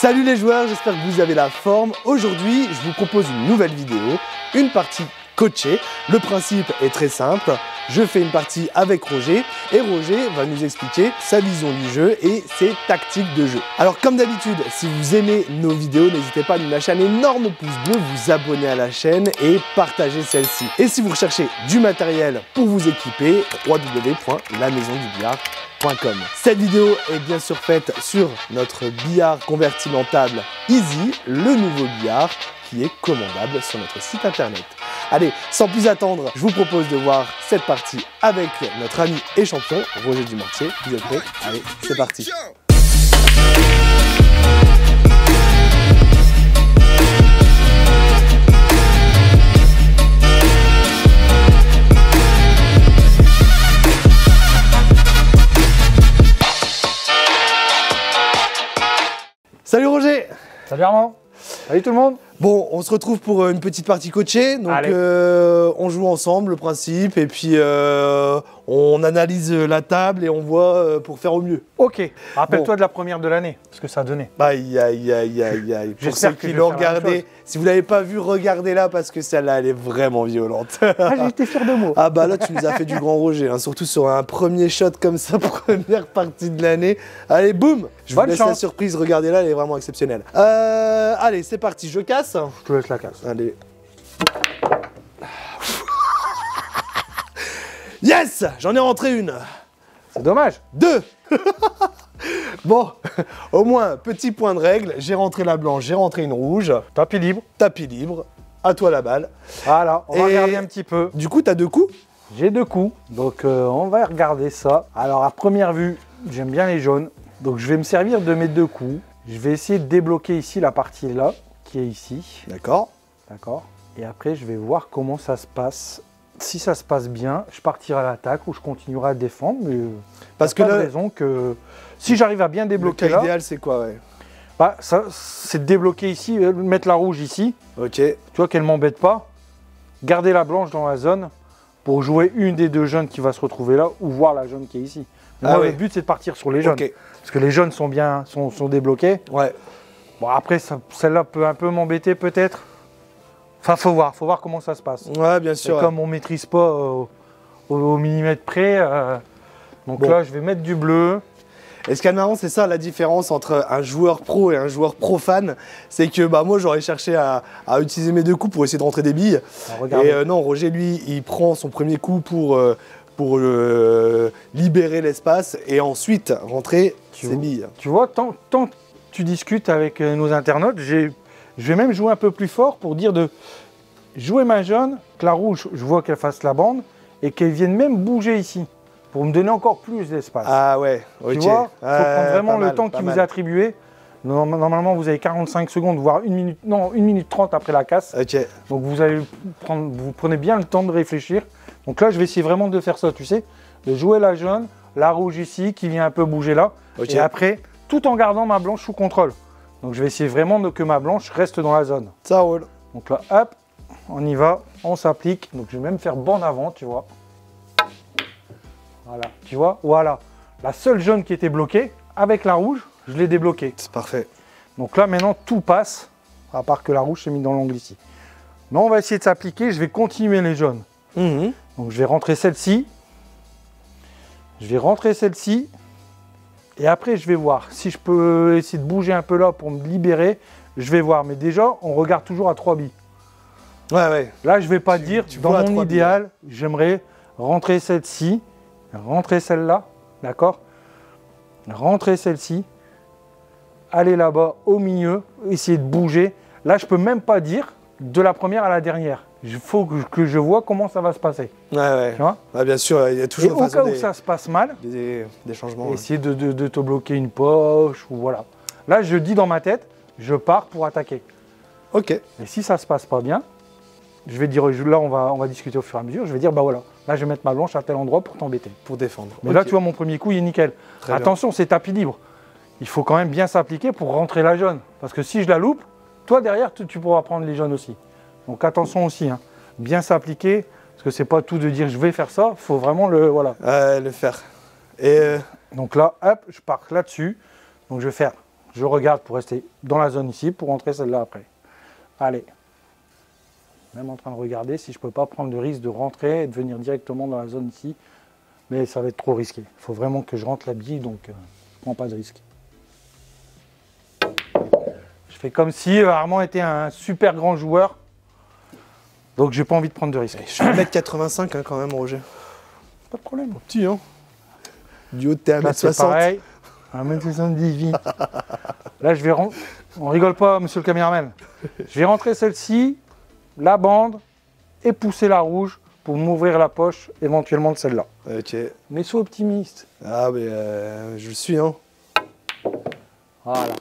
Salut les joueurs, j'espère que vous avez la forme. Aujourd'hui, je vous propose une nouvelle vidéo, une partie coachée. Le principe est très simple. Je fais une partie avec Roger et Roger va nous expliquer sa vision du jeu et ses tactiques de jeu. Alors comme d'habitude, si vous aimez nos vidéos, n'hésitez pas à nous lâcher un énorme pouce bleu, vous abonner à la chaîne et partager celle-ci. Et si vous recherchez du matériel pour vous équiper, www.lamaisondubillard.com. Cette vidéo est bien sûr faite sur notre billard convertimentable Easy, le nouveau billard qui est commandable sur notre site internet. Allez, sans plus attendre, je vous propose de voir cette partie avec notre ami et champion, Roger Dumortier. Vous êtes prêts? Allez, c'est parti. Salut Roger! Salut Armand! Salut tout le monde! Bon, on se retrouve pour une petite partie coachée, donc on joue ensemble le principe et puis on analyse la table et on voit pour faire au mieux. Ok, rappelle-toi de la première de l'année, ce que ça a donné. Aïe. Pour ceux qui l'ont regardé, si vous ne l'avez pas vu, regardez-la parce que celle-là, elle est vraiment violente. Ah, j'ai été fier de moi. Ah bah là, tu nous as fait du grand Roger, hein, surtout sur un premier shot comme ça, première partie de l'année. Allez, boum! Je vous laisse la surprise, regardez-la, elle est vraiment exceptionnelle. Allez, c'est parti, je casse. Je te laisse la casse. Allez. Yes! J'en ai rentré une. C'est dommage. Deux. Bon, au moins, petit point de règle. J'ai rentré la blanche, j'ai rentré une rouge. Tapis libre. Tapis libre. À toi la balle. Voilà, on va regarder un petit peu. Du coup, tu as deux coups? J'ai deux coups, donc on va regarder ça. Alors, à première vue, j'aime bien les jaunes. Donc, je vais me servir de mes deux coups. Je vais essayer de débloquer ici la partie là, qui est ici. D'accord. D'accord. Et après, je vais voir comment ça se passe. Si ça se passe bien, je partirai à l'attaque ou je continuerai à défendre. Mais parce que pas de raison que si j'arrive à bien débloquer là. L'idéal, c'est quoi, ouais? Bah, ça, c'est de débloquer ici, mettre la rouge ici. Ok. Tu vois qu'elle m'embête pas. Garder la blanche dans la zone pour jouer une des deux jaunes qui va se retrouver là ou voir la jaune qui est ici. Mais moi, le but, c'est de partir sur les jaunes. Okay. Parce que les jaunes sont bien, sont débloqués. Ouais. Bon, après, celle-là peut un peu m'embêter peut-être. Enfin, faut voir comment ça se passe. Ouais, bien sûr. Et comme on ne maîtrise pas au millimètre près, donc là, je vais mettre du bleu. Et ce qui est marrant, c'est ça la différence entre un joueur pro et un joueur profane. C'est que bah, moi, j'aurais cherché à utiliser mes deux coups pour essayer de rentrer des billes. Et non, Roger, lui, il prend son premier coup pour libérer l'espace et ensuite rentrer ses billes. Tu vois, tant que tu discutes avec nos internautes, je vais même jouer un peu plus fort pour dire de jouer ma jaune, que la rouge, je vois qu'elle fasse la bande et qu'elle vienne même bouger ici pour me donner encore plus d'espace. Ah ouais, ok. Tu vois, il faut prendre vraiment le temps qui vous est attribué. Normalement, vous avez 45 secondes, voire 1 minute, non, 1 minute 30 après la casse. Ok. Donc vous prenez bien le temps de réfléchir. Donc là, je vais essayer vraiment de faire ça, tu sais, de jouer la jaune, la rouge ici, qui vient un peu bouger là. Okay. Et après, tout en gardant ma blanche sous contrôle. Donc je vais essayer vraiment que ma blanche reste dans la zone. Ça roule. Donc là, hop, on y va, on s'applique. Donc je vais même faire bande avant, tu vois. Voilà, tu vois, voilà. La seule jaune qui était bloquée, avec la rouge, je l'ai débloquée. C'est parfait. Donc là, maintenant, tout passe, à part que la rouge s'est mise dans l'angle ici. Mais on va essayer de s'appliquer, je vais continuer les jaunes. Donc je vais rentrer celle-ci. Je vais rentrer celle-ci. Et après, je vais voir si je peux essayer de bouger un peu là pour me libérer. Je vais voir. Mais déjà, on regarde toujours à 3 billes. Ouais. Là, je ne vais pas dire, dans mon idéal, j'aimerais rentrer celle-ci, rentrer celle-là, d'accord? Rentrer celle-ci, aller là-bas, au milieu, essayer de bouger. Là, je ne peux même pas dire de la première à la dernière. Il faut que je vois comment ça va se passer. Ouais. Tu vois? Ouais, bien sûr, il y a toujours au cas où ça se passe mal, des changements. Essayer de te bloquer une poche ou voilà. Là, je dis dans ma tête, je pars pour attaquer. Ok. Et si ça se passe pas bien, je vais dire, là, on va discuter au fur et à mesure. Je vais dire, bah voilà, là, je vais mettre ma blanche à tel endroit pour t'embêter. Pour défendre. Mais là, tu vois, mon premier coup, il est nickel. Très attention, c'est tapis libre. Il faut quand même bien s'appliquer pour rentrer la jaune. Parce que si je la loupe, toi, derrière, tu pourras prendre les jaunes aussi. Donc attention aussi, hein. Bien s'appliquer, parce que c'est pas tout de dire je vais faire ça, il faut vraiment le faire. Et donc là, hop, je pars là-dessus. Donc je vais faire je regarde pour rester dans la zone ici, pour rentrer celle-là après. Allez. Même en train de regarder si je ne peux pas prendre le risque de rentrer et de venir directement dans la zone ici. Mais ça va être trop risqué. Il faut vraiment que je rentre la bille, donc je ne prends pas de risque. Je fais comme si Armand était un super grand joueur. Donc j'ai pas envie de prendre de risque. Je suis 1m85 hein, quand même, Roger. Pas de problème. Petit, hein. Du haut de t'es 1m60. C'est pareil. 1m78. Là, je vais rentrer. On rigole pas, monsieur le caméraman. Je vais rentrer celle-ci, la bande, et pousser la rouge pour m'ouvrir la poche, éventuellement de celle-là. Ok. Mais sois optimiste. Ah, mais je le suis, hein. Voilà.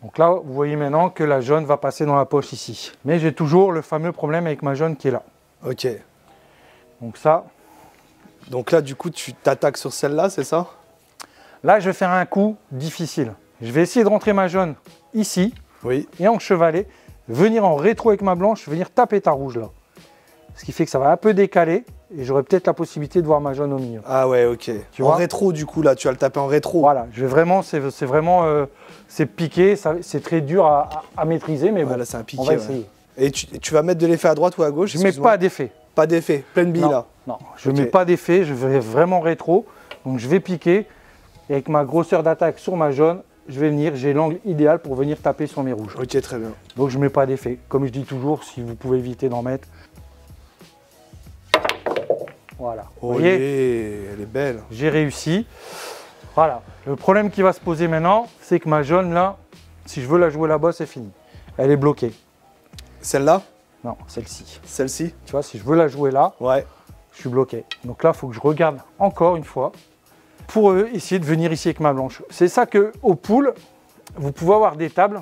Donc là, vous voyez maintenant que la jaune va passer dans la poche ici. Mais j'ai toujours le fameux problème avec ma jaune qui est là. Ok. Donc ça. Donc là, du coup, tu t'attaques sur celle-là, c'est ça? Là, je vais faire un coup difficile. Je vais essayer de rentrer ma jaune ici. Oui. Et en chevalet, venir en rétro avec ma blanche, venir taper ta rouge là. Ce qui fait que ça va un peu décaler et j'aurai peut-être la possibilité de voir ma jaune au milieu. Ah ouais, ok. Tu en vois rétro, du coup, là, tu vas le taper en rétro. Voilà, je vais vraiment, c'est vraiment, c'est piqué, c'est très dur à maîtriser, mais bon, là, c'est un piqué, on va ouais. essayer. Et tu vas mettre de l'effet à droite ou à gauche? Je ne mets pas d'effet. Pas d'effet, pleine bille là. Non, je ne mets pas d'effet, je vais vraiment rétro. Donc je vais piquer et avec ma grosseur d'attaque sur ma jaune, je vais venir, j'ai l'angle idéal pour venir taper sur mes rouges. Ok, très bien. Donc je ne mets pas d'effet. Comme je dis toujours, si vous pouvez éviter d'en mettre. Voilà. Vous voyez, elle est belle. j'ai réussi. Voilà. Le problème qui va se poser maintenant, c'est que ma jaune là, si je veux la jouer là-bas, c'est fini. Elle est bloquée. Celle-là? Non, celle-ci. Celle-ci? Tu vois, si je veux la jouer là, ouais. Je suis bloqué. Donc là, il faut que je regarde encore une fois pour essayer de venir ici avec ma blanche. C'est ça qu'au pool, vous pouvez avoir des tables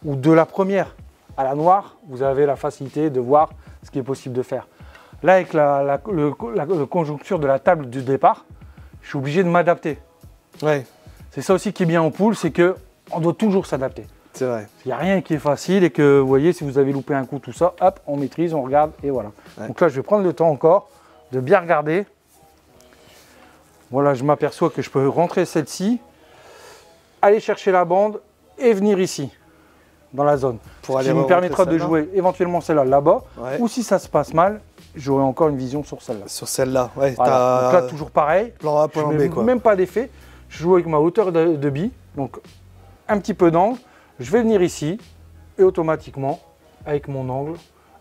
où de la première à la noire, vous avez la facilité de voir ce qui est possible de faire. Là, avec la conjoncture de la table du départ, je suis obligé de m'adapter. Ouais. C'est ça aussi qui est bien au pool, c'est qu'on doit toujours s'adapter. C'est vrai. Il n'y a rien qui est facile et que, vous voyez, si vous avez loupé un coup, tout ça, hop, on maîtrise, on regarde et voilà. Ouais. Donc là, je vais prendre le temps encore de bien regarder. Voilà, je m'aperçois que je peux rentrer celle-ci, aller chercher la bande et venir ici, dans la zone. Pour aller, ce qui me permettra de jouer éventuellement celle-là là-bas, ouais. Ou si ça se passe mal, j'aurai encore une vision sur celle-là. Sur celle-là, ouais. Voilà. Donc là, toujours pareil. Plan A, plan B, quoi. Même pas d'effet. Je joue avec ma hauteur de bille, donc un petit peu d'angle. Je vais venir ici et automatiquement, avec mon angle,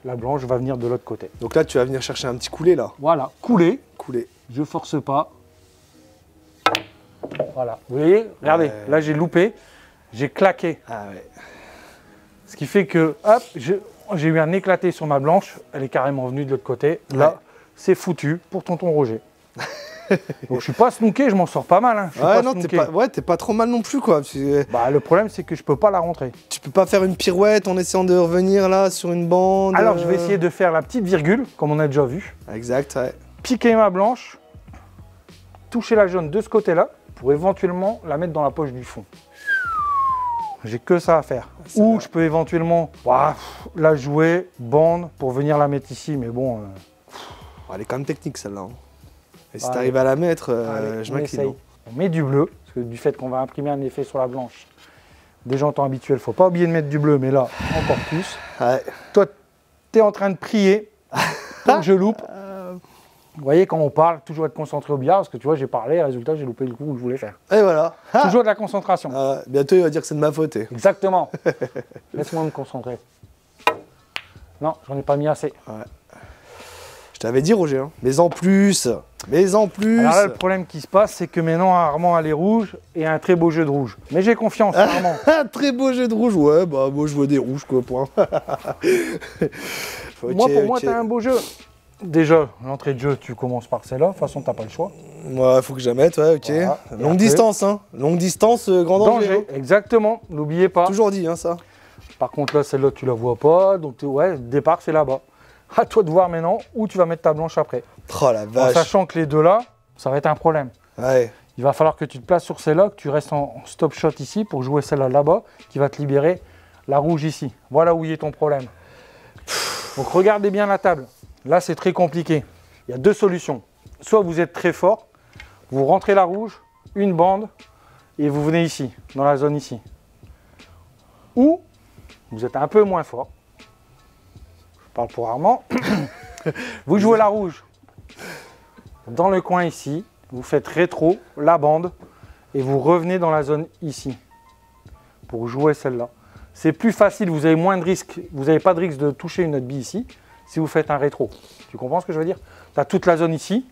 la blanche va venir de l'autre côté. Donc là, tu vas venir chercher un petit coulé là. Voilà, coulé. Coulé. Je force pas. Voilà, vous voyez, regardez, là j'ai loupé, j'ai claqué. Ah ouais. Ce qui fait que, hop, j'ai eu un éclaté sur ma blanche, elle est carrément venue de l'autre côté. Ouais. Là, c'est foutu pour tonton Roger. Donc je suis pas snooké, je m'en sors pas mal. Hein. Ouais, non, t'es pas trop mal non plus quoi. Bah, le problème c'est que je peux pas la rentrer. Tu peux pas faire une pirouette en essayant de revenir là sur une bande. Alors je vais essayer de faire la petite virgule, comme on a déjà vu. Exact, ouais. Piquer ma blanche, toucher la jaune de ce côté-là, pour éventuellement la mettre dans la poche du fond. J'ai que ça à faire. Ou je peux éventuellement la jouer, bande, pour venir la mettre ici, mais bon... Elle est quand même technique celle-là. Et si tu arrives à la mettre, je m'incline. On met du bleu, parce que du fait qu'on va imprimer un effet sur la blanche, déjà en temps habituel, il ne faut pas oublier de mettre du bleu, mais là, encore plus. Ouais. Toi, tu es en train de prier pour que je loupe. Vous voyez, quand on parle, toujours être concentré au billard, parce que tu vois, j'ai parlé, résultat, j'ai loupé le coup que je voulais faire. Et voilà. Toujours de la concentration. Bientôt, il va dire que c'est de ma faute. Exactement. Laisse-moi me concentrer. Non, j'en ai pas mis assez. Ouais. Je t'avais dit, Roger, hein. Mais en plus. Alors là, le problème qui se passe, c'est que maintenant, Armand a les rouges et un très beau jeu de rouge. Mais j'ai confiance, Armand. Un très beau jeu de rouge, ouais, bah moi je vois des rouges, quoi, point. Pour moi, t'as un beau jeu. Déjà, l'entrée de jeu, tu commences par celle-là. De toute façon, t'as pas le choix. Ouais, faut que je la mette, ouais, ok. Voilà. Longue distance, hein. Longue distance, grand danger. Exactement, n'oubliez pas. Toujours dit, hein, ça. Par contre, là, celle-là, tu la vois pas. Donc, ouais, le départ, c'est là-bas. À toi de voir maintenant où tu vas mettre ta blanche après. Oh la vache. En sachant que les deux là, ça va être un problème. Ouais. Il va falloir que tu te places sur celle-là, que tu restes en stop shot ici pour jouer celle-là là-bas, qui va te libérer la rouge ici. Voilà où est ton problème. Donc regardez bien la table. Là, c'est très compliqué. Il y a deux solutions. Soit vous êtes très fort, vous rentrez la rouge, une bande, et vous venez ici, dans la zone ici. Ou vous êtes un peu moins fort. Je parle pour Armand. Vous jouez la rouge. Dans le coin ici, vous faites rétro, la bande, et vous revenez dans la zone ici. Pour jouer celle-là. C'est plus facile, vous avez moins de risques. Vous n'avez pas de risque de toucher une autre bille ici, si vous faites un rétro. Tu comprends ce que je veux dire? Tu as toute la zone ici,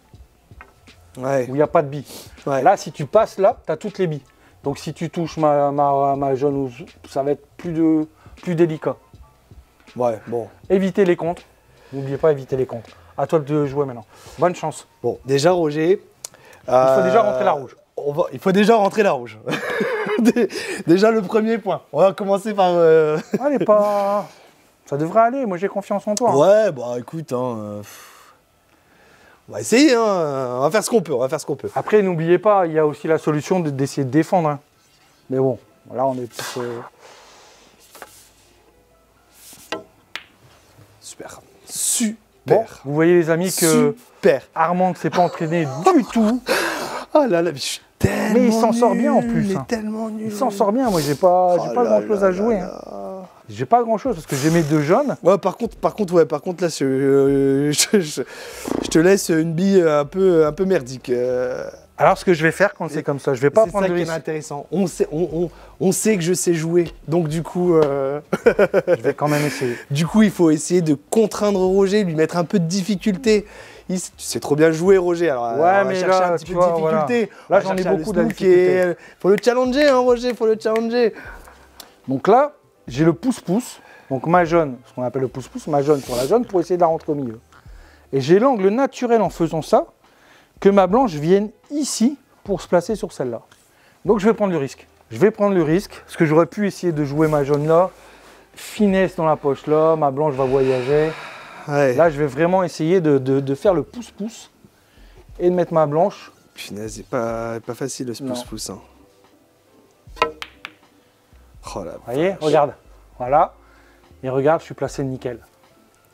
Ouais. où il n'y a pas de billes. Ouais. Là, si tu passes là, tu as toutes les billes. Donc si tu touches ma jaune, ça va être plus délicat. Ouais, bon. Évitez les contres. N'oubliez pas, éviter les contres. À toi de jouer maintenant. Bonne chance. Bon, déjà, Roger. Il faut déjà rentrer la rouge. Il faut déjà rentrer la rouge. Déjà le premier point. On va commencer par. Allez, pas. Ça devrait aller. Moi, j'ai confiance en toi. Ouais, bah écoute, hein, on va essayer. Hein. On va faire ce qu'on peut. On va faire ce qu'on peut. Après, n'oubliez pas, il y a aussi la solution d'essayer de défendre. Hein. Mais bon, là, on est plus. Super. Super. Bon, vous voyez, les amis, que Super. Armand ne s'est pas entraîné du tout. Oh là là, mais je suis tellement Mais il s'en sort bien en plus. Il Hein. est tellement nul. Il s'en sort bien. Moi, j'ai pas grand chose à jouer. Hein. J'ai pas grand chose parce que j'ai mes 2 jaunes. Ouais, par contre, là, je te laisse une bille un peu merdique. Alors, ce que je vais faire quand c'est comme ça, je vais pas prendre de C'est ça qui est risque. intéressant. On sait que je sais jouer, donc du coup, Je vais quand même essayer. du coup, il faut essayer de contraindre Roger, lui mettre un peu de difficulté. Tu sais trop bien jouer, Roger. Alors, Ouais, on va mais chercher là, un petit tu peu de vois, voilà. difficulté. Là, On va j'en ai chercher à beaucoup le de snooker. difficulté. Faut le challenger, hein, Roger. Faut le challenger. Donc là, j'ai le pouce-pouce. Donc ma jaune, ce qu'on appelle le pouce-pouce, ma jaune sur la jaune pour essayer de la rentrer au milieu. Et j'ai l'angle naturel en faisant ça, que ma blanche vienne ici pour se placer sur celle-là. Donc je vais prendre le risque. Je vais prendre le risque, parce que j'aurais pu essayer de jouer ma jaune là, finesse dans la poche là, ma blanche va voyager. Ouais. Là, je vais vraiment essayer de faire le pouce-pouce et de mettre ma blanche. Punaise, c'est pas facile ce Non. pouce-pouce. Hein. Oh là, Vous voyez, regarde. Voilà. Et regarde, je suis placé nickel.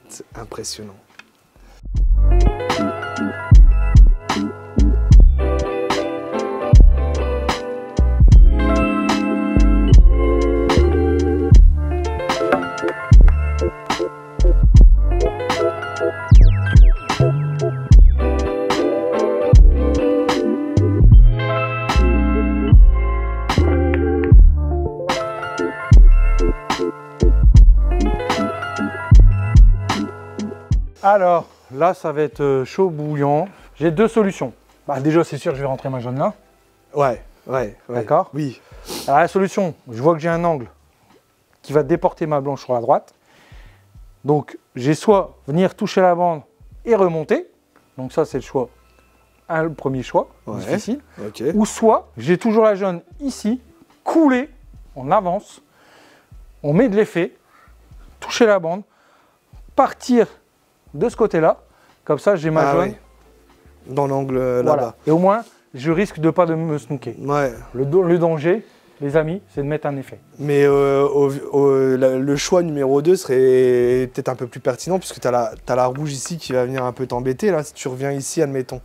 c'est impressionnant. Alors, là, ça va être chaud bouillant. J'ai 2 solutions. Bah, déjà, c'est sûr, je vais rentrer ma jaune là. Ouais. D'accord. Oui. Alors, la solution, je vois que j'ai un angle qui va déporter ma blanche sur la droite. Donc, j'ai soit venir toucher la bande et remonter. Donc, ça, c'est le choix. Le premier choix, Ouais. difficile. Ok. Ou soit, j'ai toujours la jaune ici, couler, on avance, on met de l'effet, toucher la bande, partir de ce côté-là. Comme ça, j'ai ma jaune. ouais. Dans l'angle Voilà. là-bas. Et au moins, je risque de pas de me snooker. Ouais. Le danger, les amis, c'est de mettre un effet. Mais le choix numéro 2 serait peut-être un peu plus pertinent puisque tu as la rouge ici qui va venir un peu t'embêter là si tu reviens ici, admettons.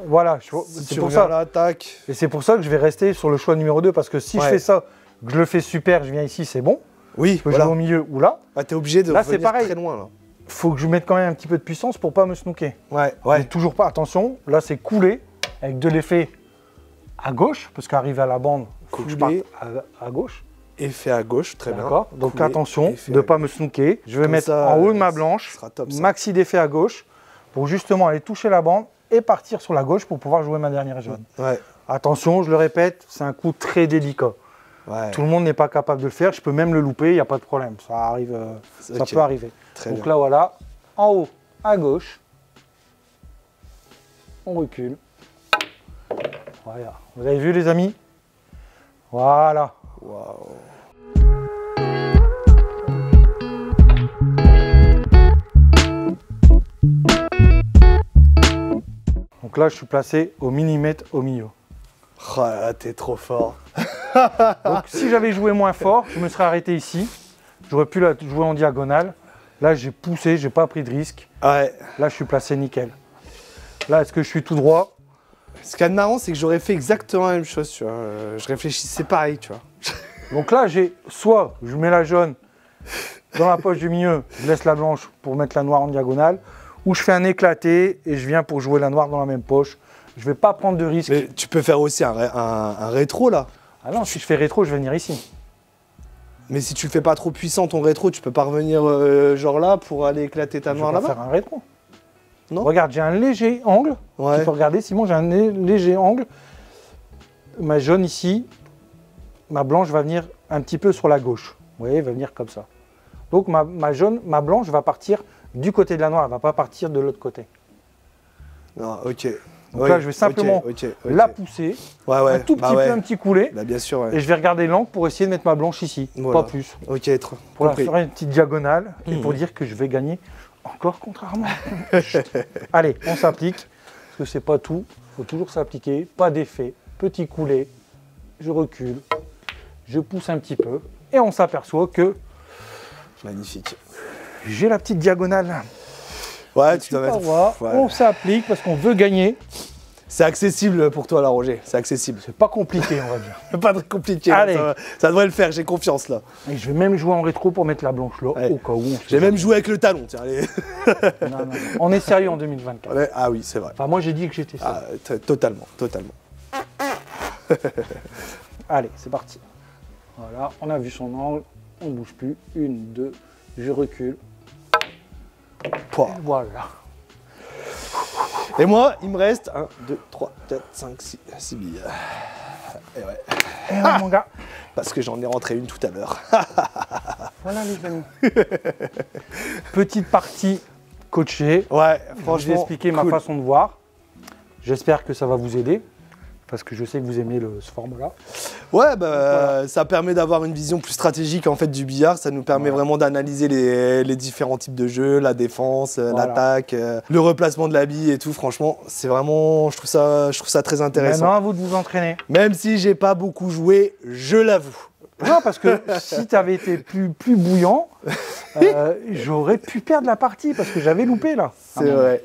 Voilà, Si c'est tu pour reviens ça. là, tac. Et c'est pour ça que je vais rester sur le choix numéro 2 parce que si je Ouais. fais ça, que je le fais super, je viens ici, c'est bon. Oui, Je peux voilà. jouer au milieu ou là. Ah, t'es obligé de Là, c'est revenir pareil. très loin là. Faut que je mette quand même un petit peu de puissance pour pas me snooker. Ouais, Mais ouais. toujours pas, attention, là c'est couler avec de l'effet à gauche, parce qu'arriver à la bande, faut que je parte Couler. à gauche. Effet à gauche, très bien. D'accord. Donc Couler, attention effet de à ne pas me snooker. Je vais Comme mettre ça, en haut de ma ce blanche, sera top, ça. maxi d'effet à gauche, pour justement aller toucher la bande et partir sur la gauche pour pouvoir jouer ma dernière jaune. Ouais, Attention, je le répète, c'est un coup très délicat. ouais. Tout le monde n'est pas capable de le faire. Je peux même le louper, il n'y a pas de problème. Ça arrive, ça Ok. peut arriver. Très Donc bien. là, voilà, en haut, à gauche. On recule. Voilà. Vous avez vu, les amis? Voilà. Waouh. Donc là, je suis placé au millimètre au milieu. Oh là là, t'es trop fort. Donc si j'avais joué moins fort, je me serais arrêté ici. J'aurais pu la jouer en diagonale. Là, j'ai poussé, j'ai pas pris de risque. Ouais. Là, je suis placé nickel. Là, est-ce que je suis tout droit? Ce qui est marrant, c'est que j'aurais fait exactement la même chose, tu vois. Je réfléchissais pareil, tu vois. Donc là, j'ai soit je mets la jaune dans la poche du milieu, je laisse la blanche pour mettre la noire en diagonale, ou je fais un éclaté et je viens pour jouer la noire dans la même poche. Je vais pas prendre de risque. Mais tu peux faire aussi un rétro là. Ah non, si je fais rétro, je vais venir ici. Mais si tu le fais pas trop puissant ton rétro, tu peux pas revenir genre là pour aller éclater ta noire là-bas. Je vais faire un rétro. Non. Regarde, j'ai un léger angle. Ouais. Tu peux regarder, Simon, j'ai un léger angle. Ma jaune ici, ma blanche va venir un petit peu sur la gauche. Vous voyez, elle va venir comme ça. Donc ma blanche va partir du côté de la noire, elle ne va pas partir de l'autre côté. Non, ok. Donc là, je vais simplement la pousser, un tout petit peu, un petit couler, bah, bien sûr, et je vais regarder l'angle pour essayer de mettre ma blanche ici, pas plus. Ok, pour la faire une petite diagonale, et pour dire que je vais gagner encore contrairement. Allez, on s'applique, parce que c'est pas tout, il faut toujours s'appliquer, pas d'effet, petit couler, je recule, je pousse un petit peu, et on s'aperçoit que... Magnifique. J'ai la petite diagonale là. Ouais, tu dois mettre... On s'applique parce qu'on veut gagner. C'est accessible pour toi là, Roger. C'est accessible. C'est pas compliqué, on va dire. Pas très compliqué. Allez. Ça devrait le faire, j'ai confiance là. Et je vais même jouer en rétro pour mettre la blanche là, au cas où. J'ai même joué avec le talon, tiens. Allez. Non. On est sérieux en 2024. Ah oui, c'est vrai. Enfin, moi j'ai dit que j'étais sérieux. Ah, totalement. Allez, c'est parti. Voilà, on a vu son angle. On ne bouge plus. 1, 2, je recule. Voilà. Et moi, il me reste 1, 2, 3, 4, 5, 6 billes. Et ouais. Et ouais, mon gars. Parce que j'en ai rentré une tout à l'heure. Voilà les amis. Petite partie coachée. Ouais, franchement. Je vais expliquer ma façon de voir. J'espère que ça va vous aider. Parce que je sais que vous aimez ce format-là. Ouais, bah, ça permet d'avoir une vision plus stratégique en fait du billard. Ça nous permet vraiment d'analyser les différents types de jeux, la défense, l'attaque, le replacement de la bille et tout. Franchement, c'est vraiment, je trouve ça très intéressant. Maintenant, à vous de vous entraîner. Même si j'ai pas beaucoup joué, je l'avoue. Non, parce que si tu avais été plus bouillant, j'aurais pu perdre la partie parce que j'avais loupé là. C'est vrai.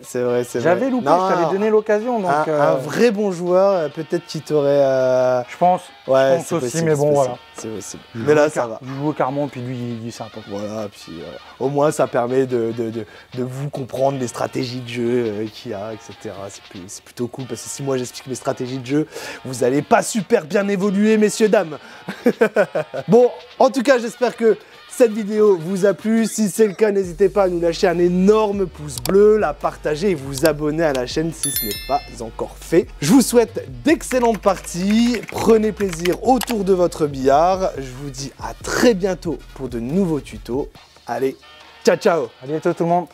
J'avais loupé, je t'avais donné l'occasion. Un vrai bon joueur, peut-être qu'il t'aurait... Je pense, ouais, aussi, possible, mais bon voilà. C'est possible. Mais là, ça va. Je joue au Carmon, puis lui, il est sympa. Voilà, puis au moins, ça permet de vous comprendre les stratégies de jeu qu'il y a, etc. C'est plutôt cool, parce que si moi, j'explique mes stratégies de jeu, vous n'allez pas super bien évoluer, messieurs, dames. Bon, en tout cas, j'espère que cette vidéo vous a plu. Si c'est le cas, n'hésitez pas à nous lâcher un énorme pouce bleu, la partager et vous abonner à la chaîne si ce n'est pas encore fait. Je vous souhaite d'excellentes parties. Prenez plaisir autour de votre billard. Je vous dis à très bientôt pour de nouveaux tutos. Allez, ciao ciao. À bientôt tout le monde.